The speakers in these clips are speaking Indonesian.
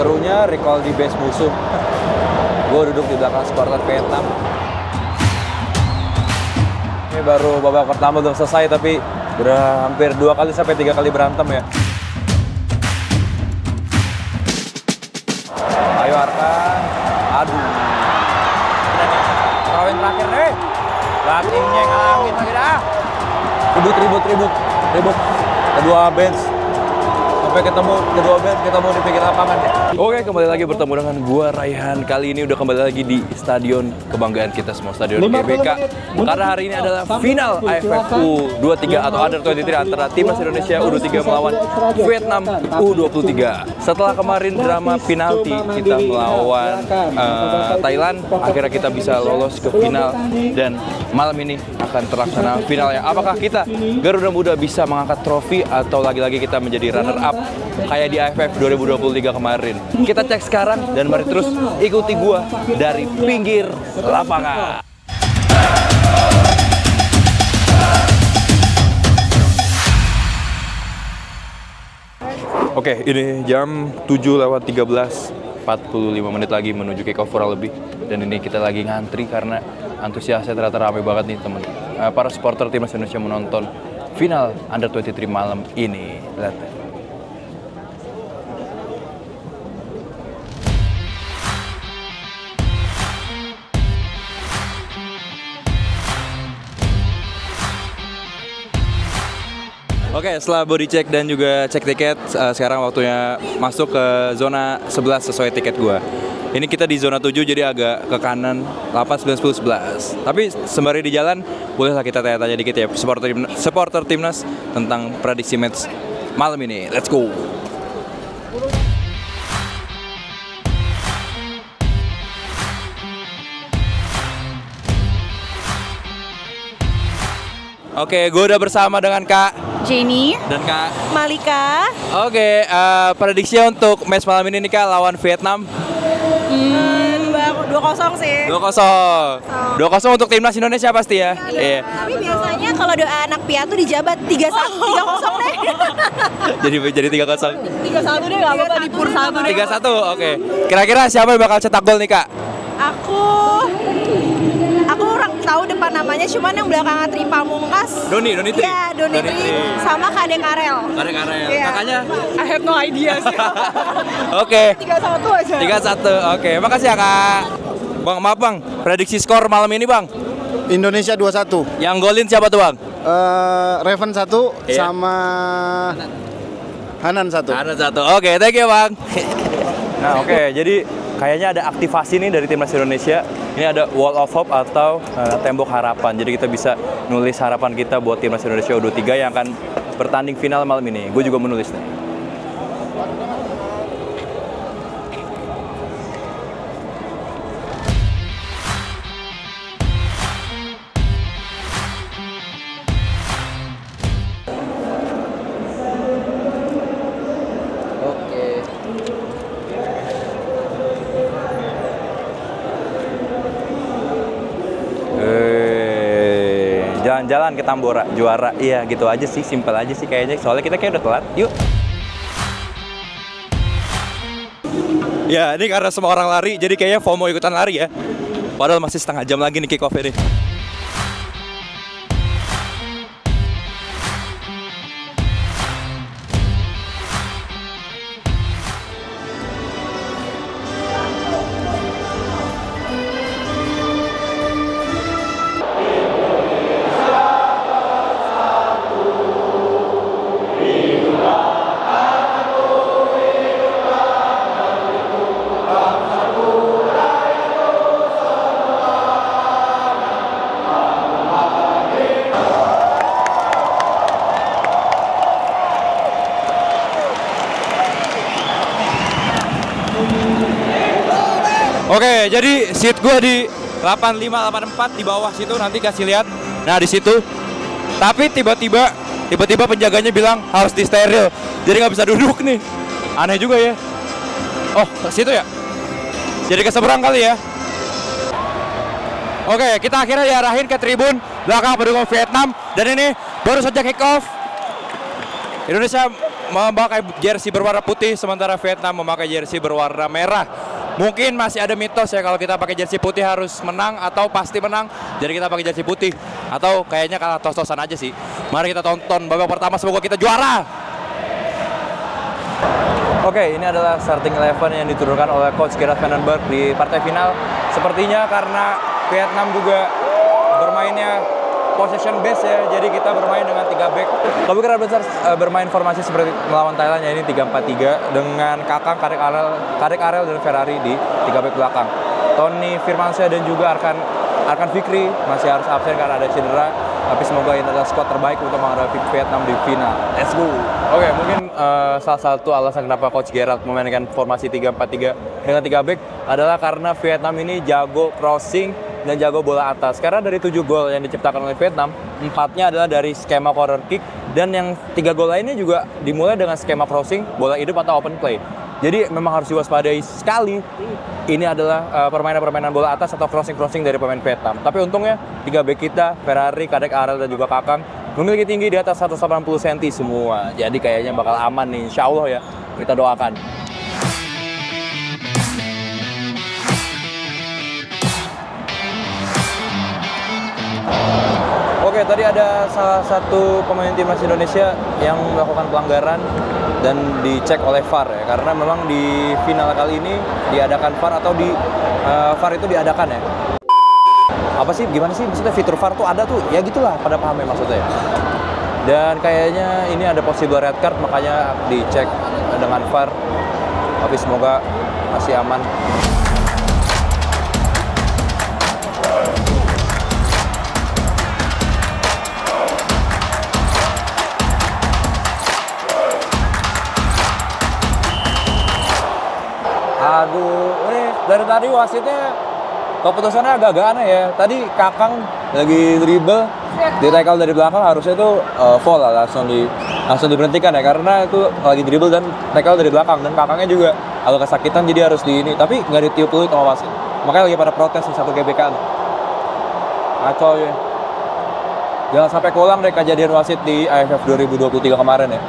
Serunya recall di base musuh. Gue duduk di belakang supporter Vietnam. Ini baru babak pertama belum selesai, tapi udah hampir 2 kali sampai 3 kali berantem ya. Ayo Arkan. Aduh. Kawin terakhir nih. Lakinya ngalangin lagi dah. Ribut. Kedua bench. Sampai ketemu kedua bench, ketemu di pinggir lapangan. Oke, kembali lagi bertemu dengan gua Raihan. Kali ini udah kembali lagi di stadion kebanggaan kita semua, Stadion GBK. Karena hari ini adalah final AFF U23 atau Under 23 antara Timnas Indonesia U23 melawan Vietnam U23. Setelah kemarin drama penalti kita melawan Thailand, akhirnya kita bisa lolos ke final dan malam ini akan terlaksana finalnya. Apakah kita Garuda Muda bisa mengangkat trofi atau lagi-lagi kita menjadi runner up kayak di AFF 2023 kemarin? Kita cek sekarang dan mari terus ikuti gua dari pinggir lapangan. Oke, ini jam 7:13, 45 menit lagi menuju kick off kurang lebih. Dan ini kita lagi ngantri karena antusiasnya ternyata ramai banget nih teman. Para supporter Timnas Indonesia menonton final Under 23 malam ini. Lihat. Oke, setelah body check dan juga cek tiket, sekarang waktunya masuk ke zona 11 sesuai tiket gua. Ini kita di zona 7 jadi agak ke kanan 8, 9, 10, 11. Tapi sembari di jalan, bolehlah kita tanya-tanya dikit ya supporter Timnas tentang prediksi match malam ini. Let's go! Oke, gue udah bersama dengan Kak Jenny dan Kak Malika. Oke, prediksi untuk match malam ini nih Kak lawan Vietnam. 2-0 sih. 2-0 untuk Timnas Indonesia pasti ya. Iya. Tapi biasanya kalau doa anak piatu dijabat 3-1, 3-0 deh. jadi 3-0. 3-1 deh, enggak apa-apa di pur 1 deh. 3-1. Oke. Kira-kira siapa yang bakal cetak gol nih Kak? Aku kurang tahu depan namanya, cuman yang belakangan Tri Pamungkas. Doni Tri. Iya, Doni Tri sama Kadek Arel. Iya. Kakaknya? I have no idea sih. Oke. 3-1 aja. 3-1. Oke, makasih ya Kak. Bang, maaf Bang, prediksi skor malam ini Bang. Indonesia 2-1. Yang golin siapa tuh Bang? Raven 1 sama Hanan 1. Hanan 1. Oke, thank you Bang. Nah, oke, jadi kayaknya ada aktivasi nih dari Timnas Indonesia. Ini ada Wall of Hope atau Tembok Harapan. Jadi kita bisa nulis harapan kita buat Timnas Indonesia U23 yang akan bertanding final malam ini. Gue juga menulis nih. Jalan-jalan ke Tambora, juara. Iya, gitu aja sih, simpel aja sih kayaknya. Soalnya kita kayak udah telat. Yuk. Ya, ini karena semua orang lari, jadi kayaknya FOMO ikutan lari ya. Padahal masih setengah jam lagi nih kick off ini. Oke, jadi seat gue di 85, 84 di bawah situ, nanti kasih lihat. Nah, di situ. Tapi tiba-tiba penjaganya bilang harus di steril. Jadi nggak bisa duduk nih. Aneh juga ya. Oh, ke situ ya? Jadi ke seberang kali ya. Oke, kita akhirnya diarahin ke tribun belakang pendukung Vietnam. Dan ini baru saja kick off. Indonesia memakai jersey berwarna putih, sementara Vietnam memakai jersey berwarna merah. Mungkin masih ada mitos ya kalau kita pakai jersey putih harus menang atau pasti menang. Jadi kita pakai jersey putih atau kayaknya kalah tos-tosan aja sih. Mari kita tonton babak pertama, semoga kita juara. Oke, ini adalah starting 11 yang diturunkan oleh Coach Gerard Vandenberg di partai final. Sepertinya karena Vietnam juga bermainnya possession base ya, jadi kita bermain dengan 3 back. Tapi karena besar bermain formasi seperti melawan Thailand ya, ini 3-4-3 dengan Kakang, Karek Arel dan Ferrari di 3 back belakang. Tony Firmansyah dan juga Arkan Fikri masih harus absen karena ada cedera. Tapi semoga ini adalah squad terbaik untuk menghadapi Vietnam di final. Let's go. Oke, mungkin salah satu alasan kenapa Coach Gerard memainkan formasi 3-4-3 dengan 3 back adalah karena Vietnam ini jago crossing dan jago bola atas. Karena dari 7 gol yang diciptakan oleh Vietnam, 4-nya adalah dari skema corner kick, dan yang 3 gol lainnya juga dimulai dengan skema crossing, bola hidup atau open play. Jadi memang harus diwaspadai sekali. Ini adalah permainan-permainan bola atas atau crossing-crossing dari pemain Vietnam. Tapi untungnya 3 back kita, Ferrari, Karek Arel dan juga Kakang, memiliki tinggi di atas 180 cm semua. Jadi kayaknya bakal aman nih, insya Allah ya. Kita doakan. Oke, tadi ada salah satu pemain timnas Indonesia yang melakukan pelanggaran dan dicek oleh VAR ya, karena memang di final kali ini diadakan VAR atau VAR itu diadakan ya. Apa sih, gimana sih maksudnya fitur VAR tuh ada tuh, ya gitulah pada pahamnya maksudnya ya. Dan kayaknya ini ada possible red card, makanya dicek dengan VAR. Tapi semoga masih aman. Aduh, ini dari tadi wasitnya keputusannya agak-agak aneh ya. Tadi Kakang lagi dribble, di tackle dari belakang, harusnya itu foul lah, langsung diberhentikan ya, karena itu lagi dribble dan tackle dari belakang, dan Kakangnya juga agak kesakitan jadi harus di ini, tapi nggak ditiup dulu sama wasit. Makanya lagi pada protes nih satu GBK nih. Ngaco ya. Jangan sampai keulang deh kejadian wasit di AFF 2023 kemarin ya.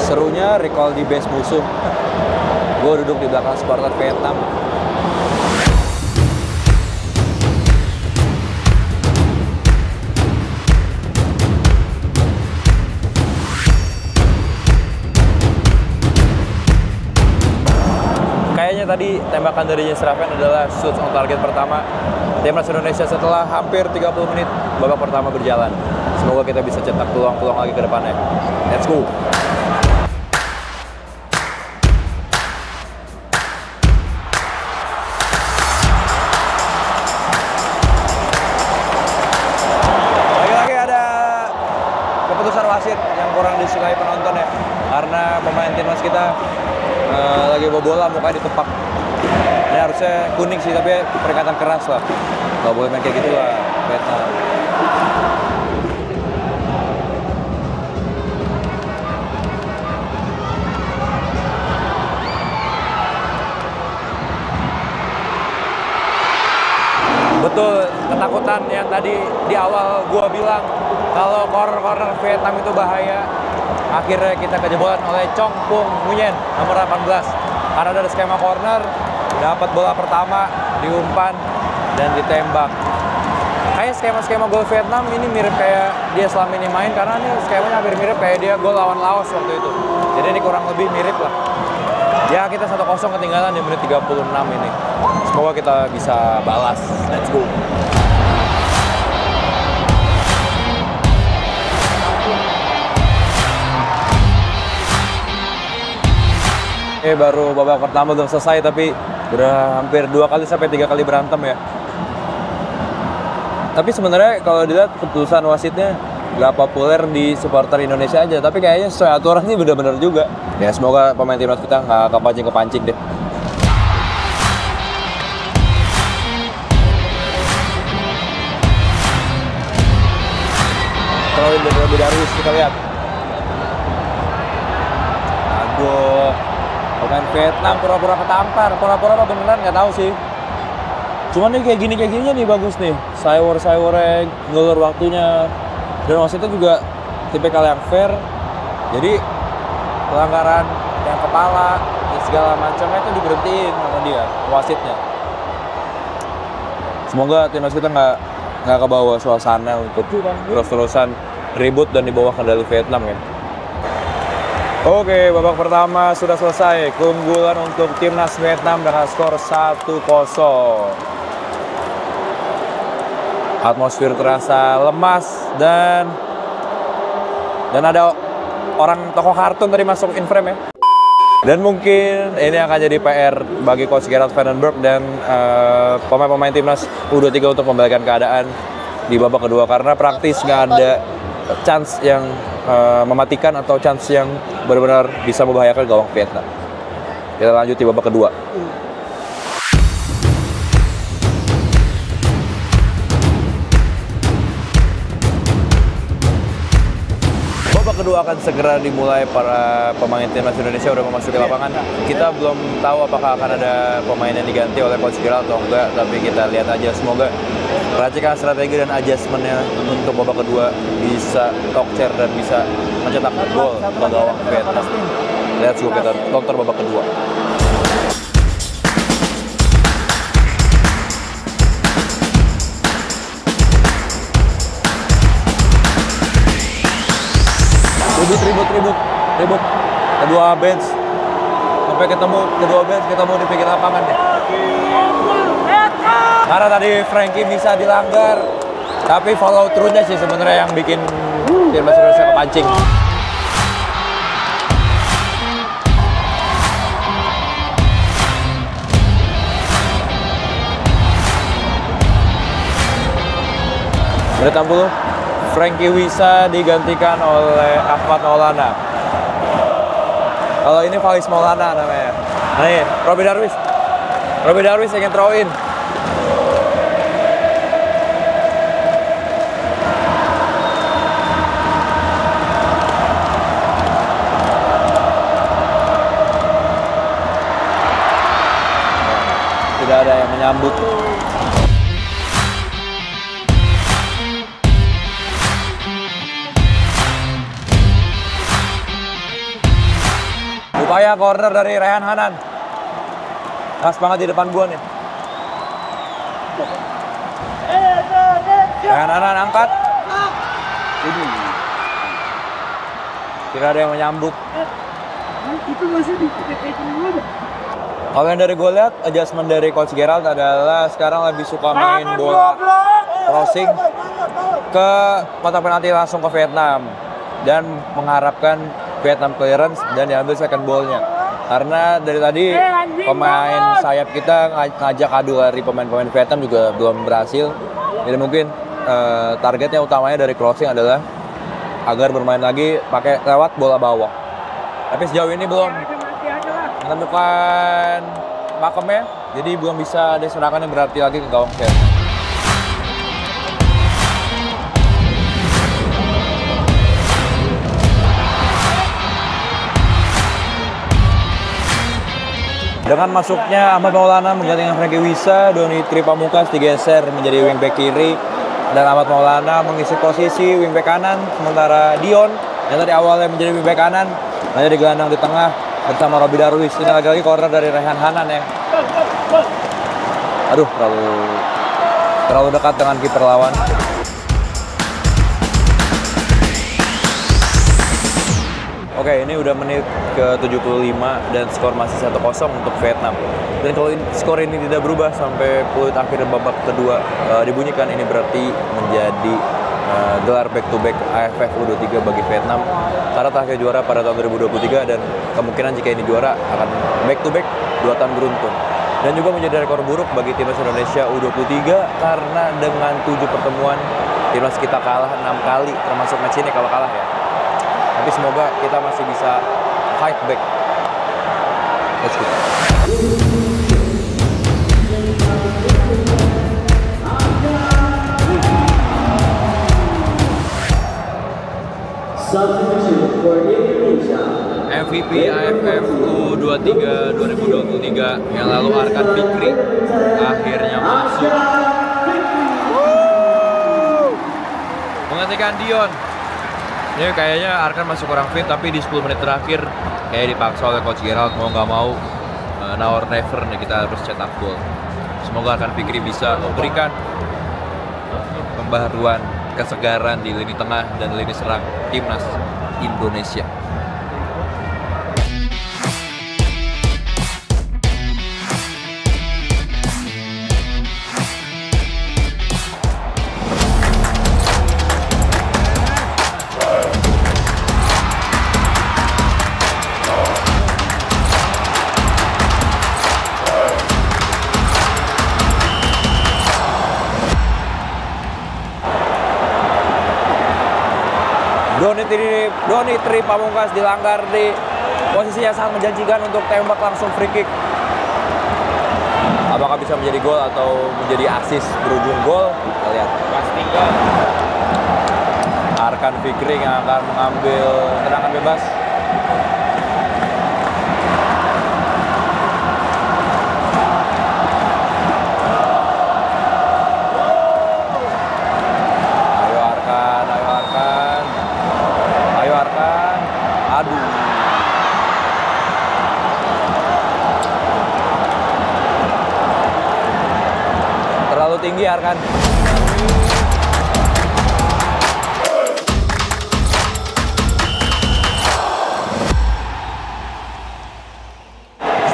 Serunya recall di base musuh. Gue duduk di belakang supporter Vietnam. Kayaknya tadi tembakan dari Jens Raven adalah shoot on target pertama timnas Indonesia setelah hampir 30 menit babak pertama berjalan. Semoga kita bisa cetak peluang-peluang lagi ke depannya. Let's go. Keputusan wasit yang kurang disukai penonton ya, karena pemain timnas kita lagi bawa bola, mukanya ditepak. Ini harusnya kuning sih, tapi peringatan keras lah, nggak boleh main kayak gitu lah Vietnam. Betul, ketakutan yang tadi di awal gua bilang kalau corner Vietnam itu bahaya. Akhirnya kita kejebolan oleh Chong Pung Nguyen nomor 18. Karena dari skema corner dapat bola pertama, diumpan dan ditembak. Kayak skema-skema gol Vietnam ini mirip kayak dia selama ini main, karena ini skemanya hampir mirip kayak dia gol lawan Laos waktu itu. Jadi ini kurang lebih mirip lah. Ya, kita 1-0 ketinggalan di menit 36 ini. Semoga kita bisa balas. Let's go. Baru babak pertama belum selesai, tapi udah hampir 2 kali sampai 3 kali berantem ya. Tapi sebenarnya kalau dilihat keputusan wasitnya nggak populer di supporter Indonesia aja, tapi kayaknya sesuai aturan ini benar-benar juga. Ya semoga pemain timnas kita nggak kepancing-kepancing deh. Kalau lebih Darwis kita lihat. Aduh. Pemain Vietnam pura-pura ketampar, pura-pura apa beneran nggak tahu sih. Cuman nih kayak gini nih bagus nih. Sayur-sayurnya ngulur waktunya. Dan wasitnya juga tipikal yang fair. Jadi pelanggaran yang kepala dan segala macamnya itu diberhentiin sama dia, wasitnya. Semoga timnas kita nggak kebawa suasana untuk terus-terusan ribut dan dibawa kendali Vietnam kan. Oke, babak pertama sudah selesai. Keunggulan untuk timnas Vietnam dengan skor 1-0. Atmosfer terasa lemas dan ada orang tokoh kartun tadi masuk in frame ya. Dan mungkin ini akan jadi PR bagi Coach Gerald Vandenberg dan pemain-pemain timnas U23 untuk membalikan keadaan di babak kedua karena praktis nggak ada chance yang mematikan atau chance yang benar-benar bisa membahayakan gawang Vietnam. Kita lanjut di babak kedua. Babak kedua akan segera dimulai. Para pemain timnas Indonesia udah memasuki lapangan. Kita belum tahu apakah akan ada pemain yang diganti oleh Coach Gerald atau enggak, tapi kita lihat aja. Semoga racikan strategi dan adjustmentnya untuk babak kedua bisa tokcer dan bisa mencetak gol ke gawang Vietnam. Let's go, kita tonton babak kedua. Ribut. Kedua bench sampai kedua bench ketemu di pinggir lapangan deh. Karena tadi Frankie bisa dilanggar, tapi follow through-nya sih sebenarnya yang bikin timnas Indonesia kepancing. Menit 60, Frankie Wisa digantikan oleh Ahmad Maulana. Kalau ini Falis Maulana namanya. Nah ini, Robby Darwis ingin throw in. Tidak ada yang menyambut. Upaya corner dari Rehan Hanan. Pas banget di depan gua nih. Rehan Hanan angkat. Tidak ada yang menyambut. Kalau yang dari gue lihat, adjustment dari Coach Gerald adalah sekarang lebih suka main bola crossing ke kotak penalti langsung ke Vietnam dan mengharapkan Vietnam clearance dan diambil second ball-nya. Karena dari tadi pemain sayap kita ngajak adu dari pemain-pemain Vietnam juga belum berhasil. Jadi mungkin targetnya utamanya dari crossing adalah agar bermain lagi pakai lewat bola bawah. Tapi sejauh ini belum menemukan pakemnya, jadi belum bisa ada serangan yang berarti lagi ke gawang Vietnam. Dengan masuknya Ahmad Maulana menggantikan Frankie Wisa, Doni Tripamukas digeser menjadi wingback kiri dan Ahmad Maulana mengisi posisi wingback kanan, sementara Dion yang tadi awalnya menjadi wingback kanan hanya digelandang di tengah bersama Robby Darwis. Ini lagi-lagi corner dari Rehan Hanan ya. Aduh, terlalu dekat dengan kiper lawan. Oke, ini udah menit ke-75 dan skor masih 1-0 untuk Vietnam. Dan kalau skor ini tidak berubah sampai peluit akhir babak kedua dibunyikan, ini berarti menjadi gelar back-to-back AFF U23 bagi Vietnam. Karena terakhir juara pada tahun 2023 dan kemungkinan jika ini juara akan back-to-back 2 tahun beruntun. Dan juga menjadi rekor buruk bagi timnas Indonesia U23 karena dengan 7 pertemuan timnas kita kalah 6 kali, termasuk match ini kalau kalah ya. Tapi semoga kita masih bisa fight back. Let's go. MVP AFF U23 2023 yang lalu Arkan Fikri akhirnya masuk menggantikan Dion. Ini kayaknya Arkan masih kurang fit, tapi di 10 menit terakhir kayak dipaksa oleh Coach Gerald mau nggak mau, now or never nih, kita harus cetak gol. Semoga Arkan Fikri bisa memberikan pembaharuan kesegaran di lini tengah dan lini serang timnas Indonesia. Doni Tri Pamungkas dilanggar di posisinya sangat menjanjikan untuk tembak langsung free kick. Apakah bisa menjadi gol atau menjadi assist berujung gol? Kita lihat. Pastikan Arkan Fikri yang akan mengambil tendangan bebas. Terlalu tinggi Arkan.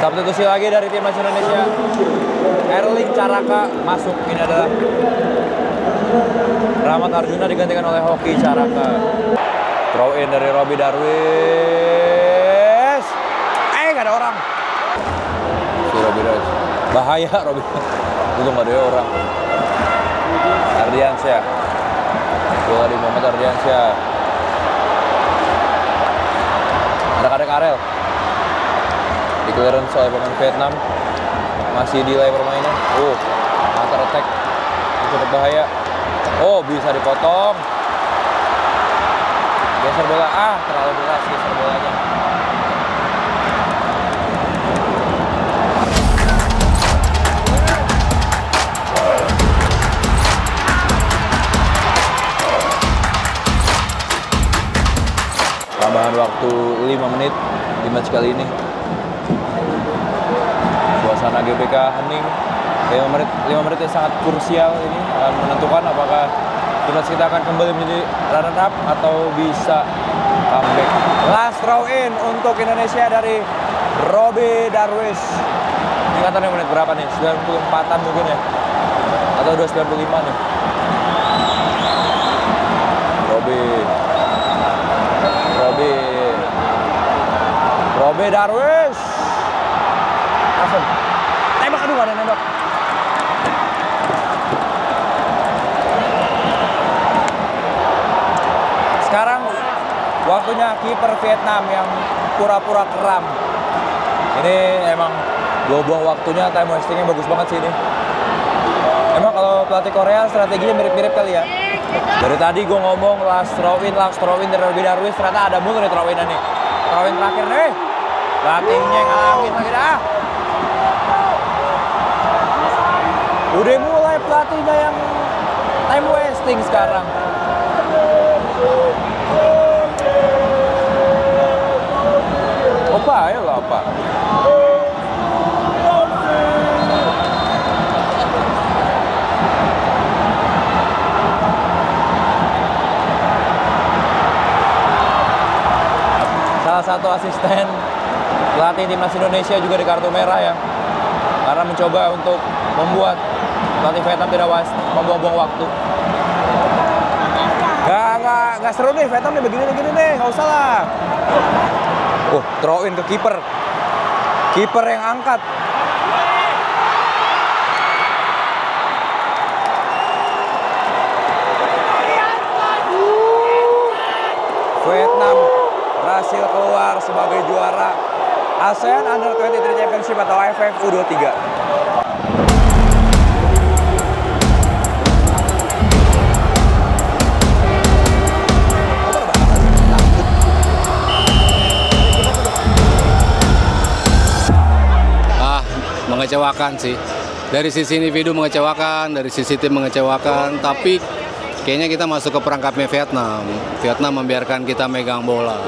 Substitusi lagi dari timnas Indonesia. Erling Caraka masuk. Ini adalah Rahmat Arjuna digantikan oleh Hoki Caraka. Throw in dari Robi Darwis. Nggak ada orang. Si Robi Darwis. Bahaya Robi. Itu nggak ada orang. Ardiansyah. Bola di Muhammad Ardiansyah. Ada Karel. Di clearance oleh pemain Vietnam. Masih delay permainan. Counter attack. Cukup bahaya. Bisa dipotong. Geser bola. Terlalu deras geser bolanya. Tambahan waktu 5 menit di match kali ini. Suasana GBK hening. 5 menit yang sangat krusial ini akan menentukan apakah timnas kita akan kembali menjadi runner up atau bisa comeback. Last throw in untuk Indonesia dari Robi Darwis. Tingkatannya menit berapa nih? 94-an mungkin ya? Atau 295 nih? Robi Darwis. Langsung. Tembak, aduh gak ada nembak. Sekarang waktunya kiper Vietnam yang pura-pura keram. Ini emang buang-buang waktunya, time wastingnya bagus banget sih ini. Emang kalau pelatih Korea strateginya mirip-mirip kali ya. Dari tadi gue ngomong last throw in dari Robi Darwis, ternyata ada mulu nih throw in nih. Throw in terakhir nih. Pelatihnya ngalamin lagi dah. Udah mulai pelatihnya yang time wasting sekarang. Opa, ayolah Opa. Salah satu asisten pelatih timnas Indonesia juga di kartu merah ya, karena mencoba untuk membuat pelatih Vietnam tidak membuang-buang waktu. Nggak seru nih Vietnam nih begini nih, nggak usah lah. Throw in ke kiper yang angkat. Vietnam berhasil keluar sebagai juara ASEAN Under 23 Championship atau AFF U23. mengecewakan sih. Dari sisi individu mengecewakan, dari sisi tim mengecewakan, tapi kayaknya kita masuk ke perangkapnya Vietnam. Vietnam membiarkan kita megang bola.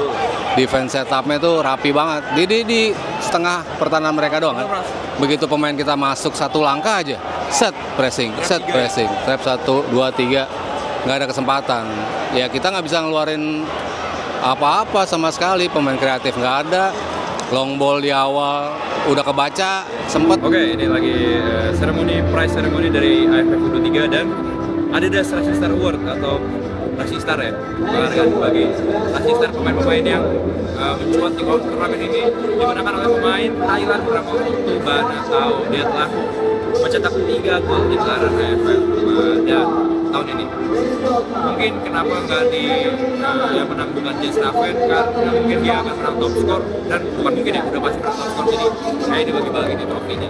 Defense setupnya tuh rapi banget. Di setengah pertahanan mereka doang kan. Begitu pemain kita masuk satu langkah aja, set pressing. Trap 1, 2, 3, nggak ada kesempatan. Ya kita nggak bisa ngeluarin apa-apa sama sekali. Pemain kreatif nggak ada. Long ball di awal udah kebaca sempet. Oke, ini lagi prize ceremony dari AFF U23 dan Adidas Rising Star Award atau Rising Star ya, penghargaan bagi Rising Star pemain-pemain yang mencuat di turnamen ini dimenangkan oleh pemain Thailand bernama Tuban atau dia telah mencetak 3 gol di gelaran AFF pada tahun ini. Mungkin kenapa nggak yang menang bukan Jens Raven, karena mungkin dia akan menang top skor, dan bukan mungkin ya, udah pasti menang top skor, jadi kayak dibagi-bagi di trofinya.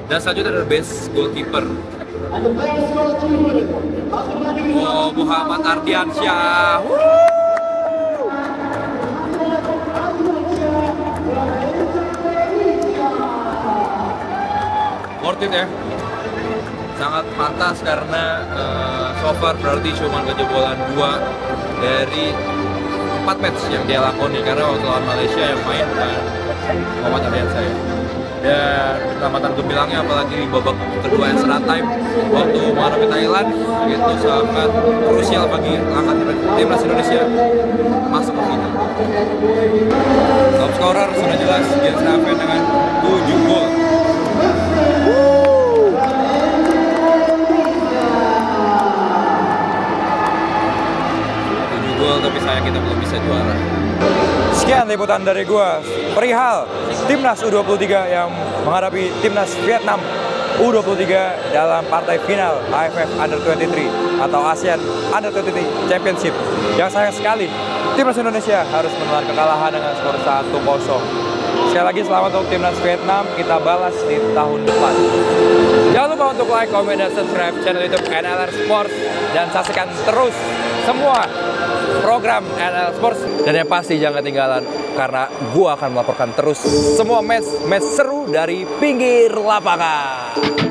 Dan selanjutnya adalah best goalkeeper. Muhammad Ardiansyah. Worth it ya. Sangat pantas karena so far berarti cuma kejebolan 2 dari 4 match yang dia lakoni, karena waktu lawan Malaysia yang main Muhammad Ardiansyah ya. Dan keselamatan gembilangnya apalagi di babak kedua extra time waktu menghadapi Thailand itu sangat krusial bagi langkah timnas Indonesia masuk ke final. Top scorer sudah jelas Jens Raven dengan 7 gol. Tapi sayang kita belum bisa juara. Sekian liputan dari gua perihal Timnas U23 yang menghadapi Timnas Vietnam U23 dalam partai final AFF Under-23 atau ASEAN Under-23 Championship. Yang sayang sekali Timnas Indonesia harus menelan kekalahan dengan skor 1-0. Sekali lagi selamat untuk Timnas Vietnam, kita balas di tahun depan. Jangan lupa untuk like, comment, dan subscribe channel YouTube NLR Sports, dan saksikan terus semua program NL Sports. Dan yang pasti jangan ketinggalan, karena gua akan melaporkan terus semua match seru dari pinggir lapangan.